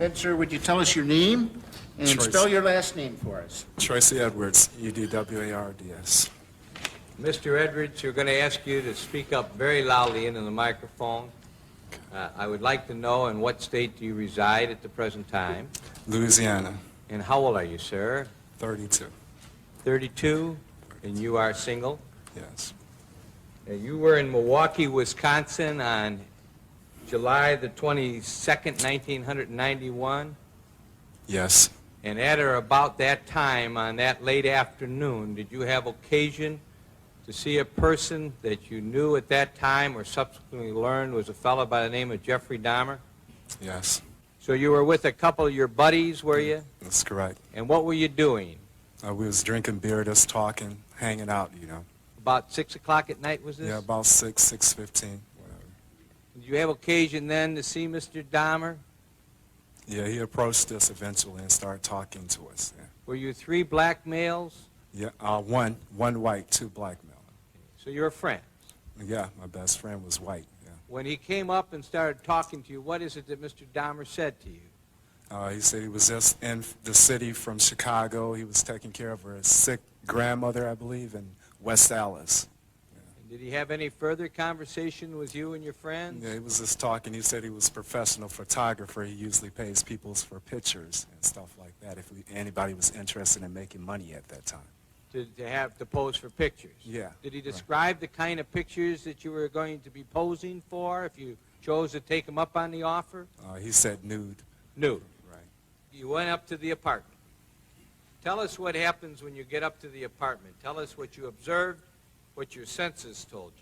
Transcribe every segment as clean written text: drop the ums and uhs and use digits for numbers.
Then, sir, would you tell us your name and Tracy. spell your last name for us? Tracy Edwards, Edwards. Mr. Edwards, you're going to ask you to speak up very loudly into the microphone. I would like to know in what state do you reside at the present time? Louisiana, And how old are you, sir? 32. 32, and you are single? Yes. You were in Milwaukee, Wisconsin on July the 22nd, 1991? Yes. And at or about that time, on that late afternoon, did you have occasion to see a person that you knew at that time or subsequently learned was a fellow by the name of Jeffrey Dahmer? Yes. So you were with a couple of your buddies, were you? That's correct. And what were you doing? We was drinking beer, just talking, hanging out, you know. About 6 o'clock at night, was this? Yeah, about 6:15, whatever. Did you have occasion then to see Mr. Dahmer? Yeah, he approached us eventually and started talking to us. Yeah, Were you three black males? yeah, one white, two black male. So you were friends. Yeah, my best friend was white. Yeah. When he came up and started talking to you, what is it that Mr. Dahmer said to you? He said he was just in the city from Chicago. He was taking care of her sick grandmother, I believe, in West Allis. And did he have any further conversation with you and your friends? Yeah, he was just talking. He said he was a professional photographer. He usually pays people for pictures and stuff like that if anybody was interested in making money at that time. To have to pose for pictures? Yeah. Did he describe the kind of pictures that you were going to be posing for if you chose to take him up on the offer? He said nude. Nude. Right. You went up to the apartment. Tell us what happens when you get up to the apartment. Tell us what you observed, what your senses told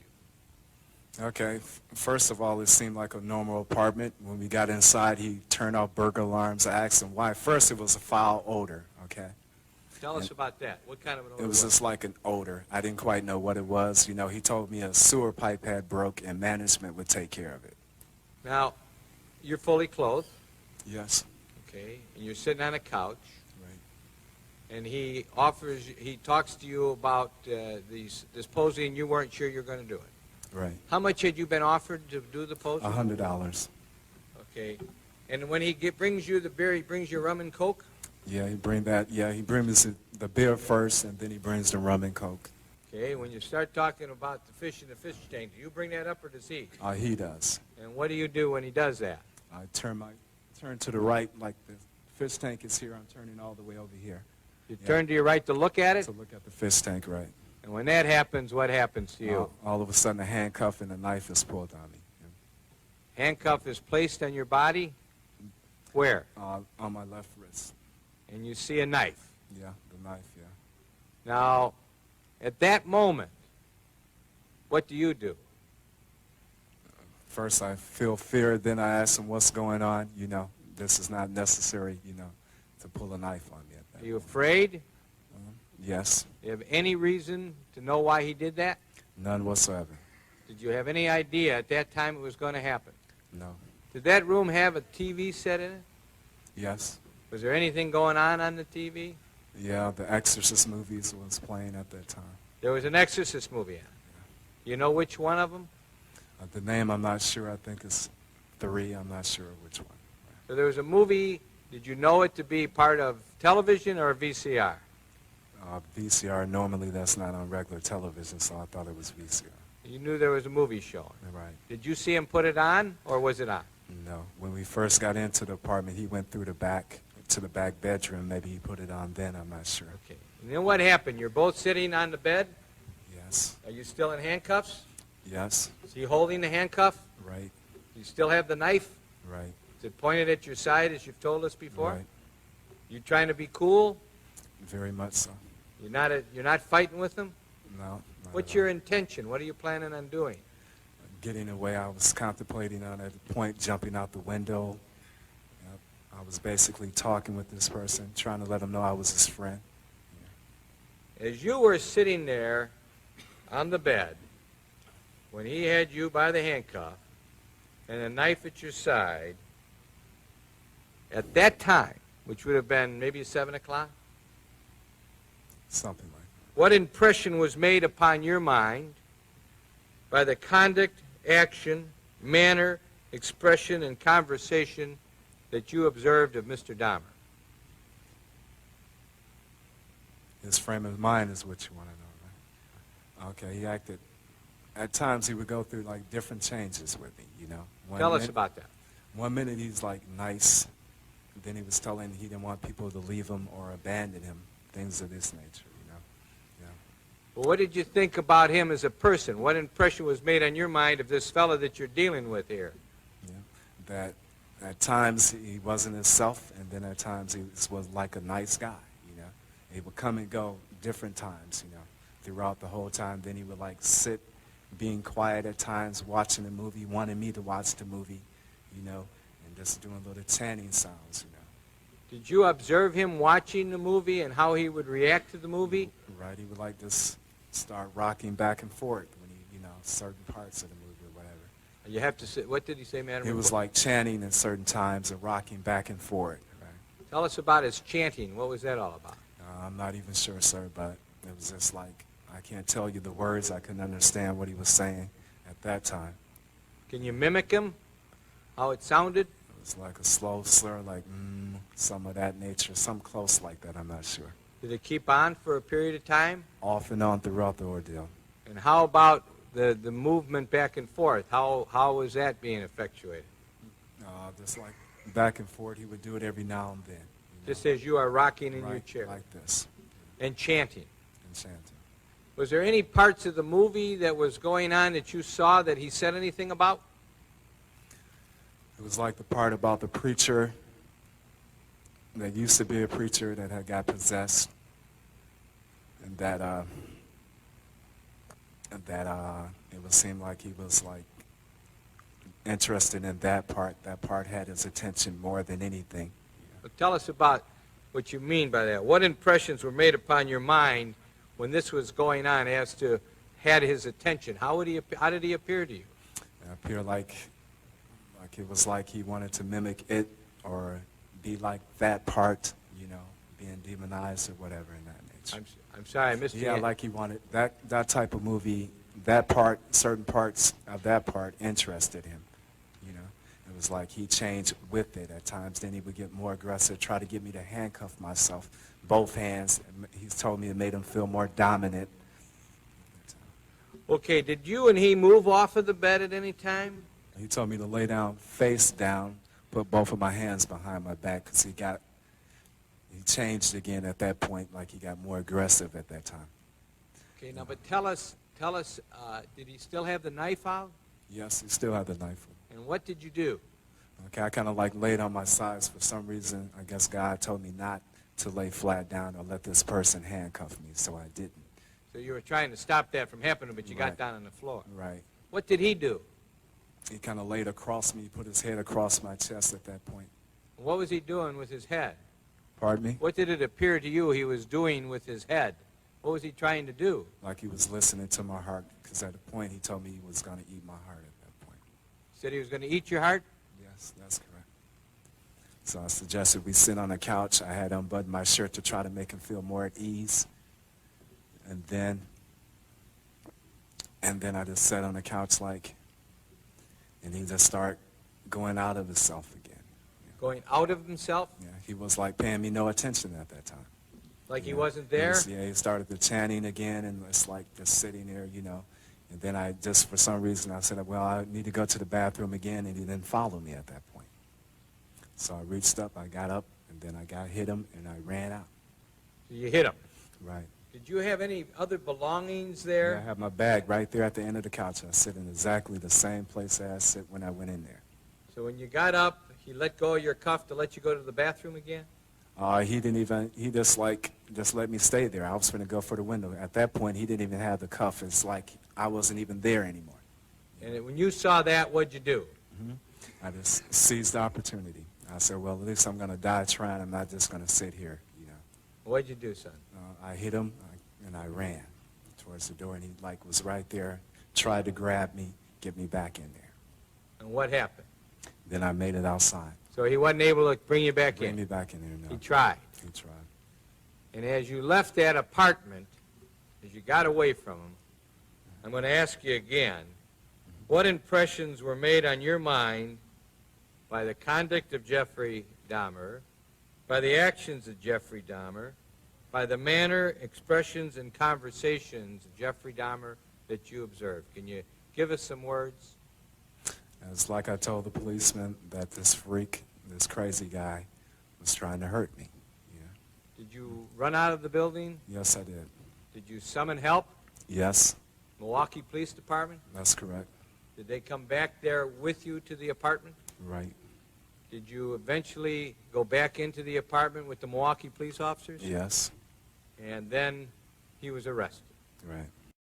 you. Okay. First of all, it seemed like a normal apartment. When we got inside, he turned off burglar alarms. I asked him why. First, it was a foul odor, okay? Tell us about that. What kind of an odor? It was just like an odor. I didn't quite know what it was. You know, he told me a sewer pipe had broke and management would take care of it. Now, you're fully clothed, Yes. okay, and you're sitting on a couch, Right. and he talks to you about this posing, and you weren't sure you're going to do it. Right. How much had you been offered to do the posing? $100. Okay. And when he brings you the beer, he brings you rum and Coke? Yeah, he brings the beer first, and then he brings the rum and Coke. Okay, when you start talking about the fish in the fish tank, do you bring that up or does he? He does. And what do you do when he does that? I turn to the right, like the fish tank is here. I'm turning all the way over here. You turn to your right to look at it? To look at the fish tank, right. And when that happens, what happens to you? All of a sudden, a handcuff and a knife is pulled on me. Handcuff is placed on your body? Where? On my left wrist. And you see a knife. Yeah, the knife, yeah. Now, at that moment, what do you do? First, I feel fear. Then I ask him what's going on. You know, this is not necessary, you know, to pull a knife on me at that Are you moment. afraid? Yes. Do you have any reason to know why he did that? None whatsoever. Did you have any idea at that time it was going to happen? No. Did that room have a TV set in it? Yes. Was there anything going on the TV? Yeah, the Exorcist movies was playing at that time. There was an Exorcist movie on. You know which one of them? The name, I'm not sure. I think it's 3. I'm not sure which one. So there was a movie. Did you know it to be part of television or a VCR? VCR, normally that's not on regular television, so I thought it was VCR. You knew there was a movie showing. Right. Did you see him put it on, or was it on? No. When we first got into the apartment, he went through the back to the back bedroom. Maybe he put it on then. I'm not sure. Okay. And then what happened? You're both sitting on the bed? Yes. Are you still in handcuffs? Yes. Is he holding the handcuff? Right. Do you still have the knife? Right. Is it pointed at your side, as you've told us before? Right. You trying to be cool? Very much so. You're not fighting with him? No. What's your intention? What are you planning on doing? Getting away. I was contemplating on at a point jumping out the window. I was basically talking with this person, trying to let him know I was his friend. As you were sitting there on the bed, when he had you by the handcuff and a knife at your side, at that time, which would have been maybe 7 o'clock, Something like that. what impression was made upon your mind by the conduct, action, manner, expression, and conversation that you observed of Mr. Dahmer? His frame of mind is what you want to know, right? Okay, he acted, at times he would go through like different changes with me, you know. Tell us about that. One minute he's like nice, then he was telling he didn't want people to leave him or abandon him, things of this nature, you know. Yeah. Well, what did you think about him as a person? What impression was made on your mind of this fellow that you're dealing with here? Yeah. That at times he wasn't himself, and then at times he was like a nice guy, you know. He would come and go different times, you know, throughout the whole time. Then he would like sit, being quiet at times, watching the movie, wanting me to watch the movie, you know, and just doing little chanting sounds, you know. Did you observe him watching the movie and how he would react to the movie? Right, he would like just start rocking back and forth when he, you know, certain parts of the movie or whatever. You have to say, what did he say, madam? He was like chanting in certain times and rocking back and forth, right? Tell us about his chanting. What was that all about? I'm not even sure, sir, but it was just like, I can't tell you the words. I couldn't understand what he was saying at that time. Can you mimic him? How it sounded? It was like a slow slur, like, some of that nature, some close like that, I'm not sure. Did it keep on for a period of time? Off and on throughout the ordeal. And how about the movement back and forth? How was that being effectuated? Just like back and forth, he would do it every now and then. You know? Just as you are rocking in Right, your chair. like this, And chanting. and chanting. Was there any parts of the movie that was going on that you saw that he said anything about? It was like the part about the preacher that used to be a preacher that had got possessed, and that it would seem like he was like interested in that part. That part had his attention more than anything. But tell us about what you mean by that. What impressions were made upon your mind when this was going on as to had his attention? How did he appear to you? It appeared like it was like he wanted to mimic it or be like that part, you know, being demonized or whatever in that nature. I'm sorry, I missed you. Yeah, like he wanted that type of movie, that part, certain parts of that part interested him, you know. It was like he changed with it at times. Then he would get more aggressive, try to get me to handcuff myself, both hands. He's told me it made him feel more dominant. Okay, did you and he move off of the bed at any time? He told me to lay down, face down, put both of my hands behind my back because he changed again at that point, like he got more aggressive at that time. Okay, now, but tell us, did he still have the knife out? Yes, he still had the knife. And what did you do? Okay, I kind of like laid on my sides for some reason. I guess God told me not to lay flat down or let this person handcuff me, so I didn't. So you were trying to stop that from happening, but you got Right. down on the floor. Right. What did he do? He kind of laid across me, put his head across my chest at that point. What was he doing with his head? Pardon me? What did it appear to you he was doing with his head? What was he trying to do? Like he was listening to my heart, because at the point he told me he was going to eat my heart at that point. He said he was going to eat your heart? Yes, that's correct. So I suggested we sit on a couch. I had unbuttoned my shirt to try to make him feel more at ease. And then I just sat on the couch and he just started going out of himself again. Going out of himself? Yeah, he was like paying me no attention at that time. Like he Yeah. wasn't there? He started the chanting again, and it's like just sitting there, you know. And then I just, for some reason, I said, well, I need to go to the bathroom again, and he didn't follow me at that point. So I reached up, I got up, and then I hit him, and I ran out. So you hit him. Right. Did you have any other belongings Yeah, there? I have my bag right there at the end of the couch. I sit in exactly the same place that I sit when I went in there. So when you got up, he let go of your cuff to let you go to the bathroom again? He just let me stay there. I was going to go for the window. At that point, he didn't even have the cuff. It's like I wasn't even there anymore. And when you saw that, what'd you do? I just seized the opportunity. I said, well, at least I'm going to die trying. I'm not just going to sit here, you know. What'd you do, son? I hit him, and I ran towards the door, and he was right there, tried to grab me, get me back in there. And what happened? Then I made it outside. So he wasn't able to bring you back Bring in? me back in there, no. He tried. He tried. And as you left that apartment, as you got away from him, I'm going to ask you again, what impressions were made on your mind by the conduct of Jeffrey Dahmer, by the actions of Jeffrey Dahmer, by the manner, expressions, and conversations of Jeffrey Dahmer that you observed. Can you give us some words? It's like I told the policeman that this freak, this crazy guy, was trying to hurt me. You know? Did you run out of the building? Yes, I did. Did you summon help? Yes, Milwaukee Police Department? that's correct. Did they come back there with you to the apartment? Right. Did you eventually go back into the apartment with the Milwaukee police officers? Yes. And then he was arrested. Right.